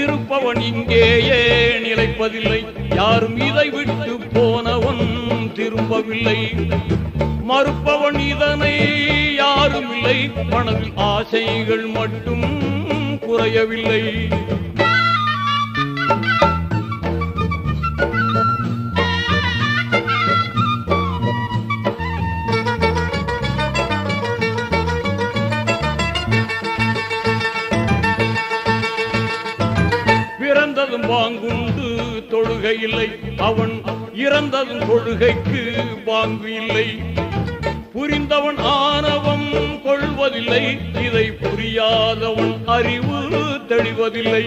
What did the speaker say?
இருப்பவன் இங்கேயே நிலைப்பதில்லை. யாரும் இதை விட்டு போனவன் திரும்பவில்லை. மறுப்பவன் இதனை யாரும் இல்லை. மனதில் ஆசைகள் மட்டும் குறையவில்லை. பிறந்ததும் பாங்குண்டு தொழுகை இல்லை. அவன் இறந்ததும் தொழுகைக்கு பாங்கு இல்லை. புரிந்தவன் ஆணவம் கொள்வதில்லை. இதை புரியாதவன் அறிவு தெளிவதில்லை.